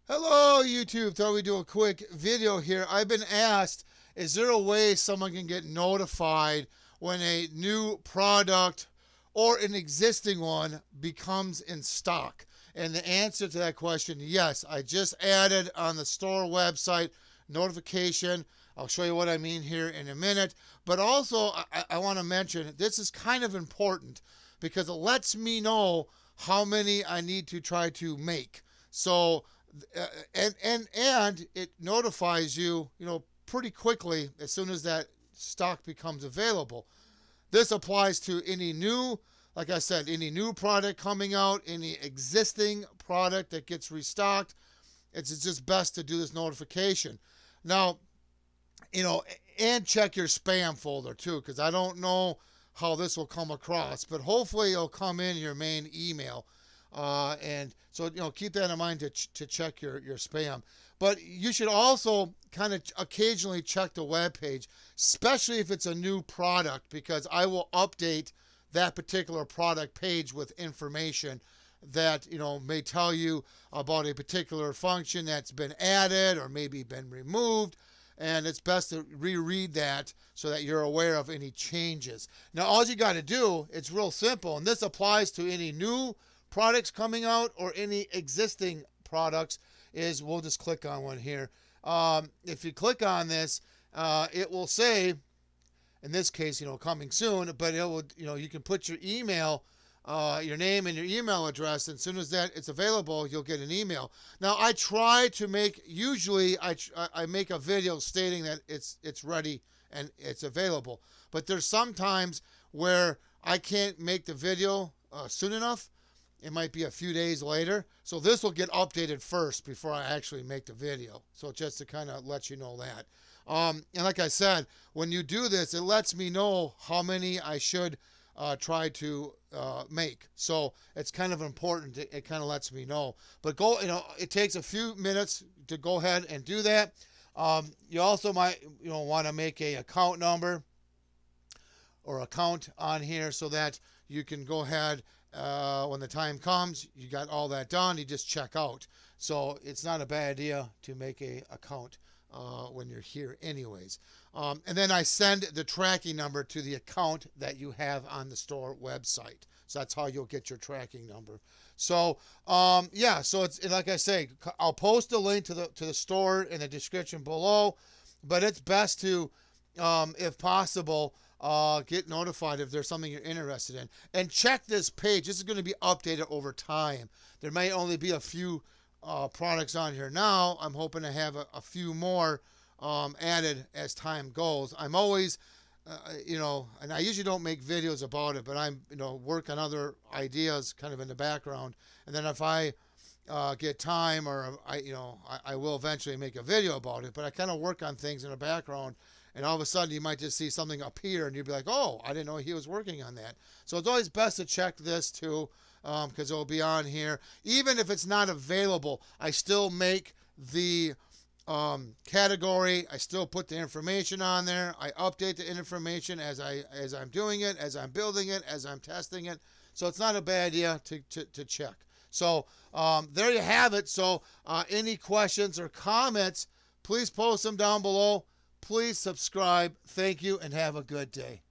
Hello, YouTube. Thought we'd do a quick video here. I've been asked, is there a way someone can get notified when a new product or an existing one becomes in stock? And the answer to that question, yes. I just added on the store website notification. I'll show you what I mean here in a minute. But also, I want to mention this is kind of important because it lets me know how many I need to try to make. So and it notifies you, pretty quickly as soon as that stock becomes available. This applies to any new, like I said, any new product coming out, any existing product that gets restocked. It's just best to do this notification. Now, and check your spam folder too, because I don't know how this will come across, but hopefully it'll come in your main email. And so, keep that in mind to check your spam. But you should also kind of occasionally check the web page, especially if it's a new product, because I will update that particular product page with information that, may tell you about a particular function that's been added or maybe been removed. And it's best to reread that so that you're aware of any changes. Now, all you got to do, it's real simple, and this applies to any new products coming out or any existing products, is we'll just click on one here. If you click on this, it will say, in this case, coming soon, but it will, you can put your email, your name and your email address, and as soon as that it's available, you'll get an email. Now, I try to make, usually I make a video stating that it's ready and it's available, but there's sometimes where I can't make the video soon enough. It might be a few days later. So this will get updated first before I actually make the video. So just to kind of let you know that. And like I said, when you do this, it lets me know how many I should try to make. So it's kind of important. It kind of lets me know. But it takes a few minutes to go ahead and do that. You also might, want to make a account number or account on here so that you can go ahead when the time comes, you got all that done, you just check out. So it's not a bad idea to make a account when you're here anyways. And then I send the tracking number to the account that you have on the store website. So that's how you'll get your tracking number. So yeah, so it's like I say, I'll post a link to the store in the description below, but it's best to, if possible, get notified if there's something you're interested in. And check this page. This is going to be updated over time. There may only be a few products on here now. I'm hoping to have a few more added as time goes. I'm always, and I usually don't make videos about it, but I'm, work on other ideas kind of in the background. And then if I get time, or I will eventually make a video about it, but I kind of work on things in the background. And all of a sudden, you might just see something appear, and you'd be like, oh, I didn't know he was working on that. So it's always best to check this, too, because it will be on here. Even if it's not available, I still make the category. I still put the information on there. I update the information as I'm doing it, as I'm building it, as I'm testing it. So it's not a bad idea to check. So there you have it. So any questions or comments, please post them down below. Please subscribe. Thank you, and have a good day.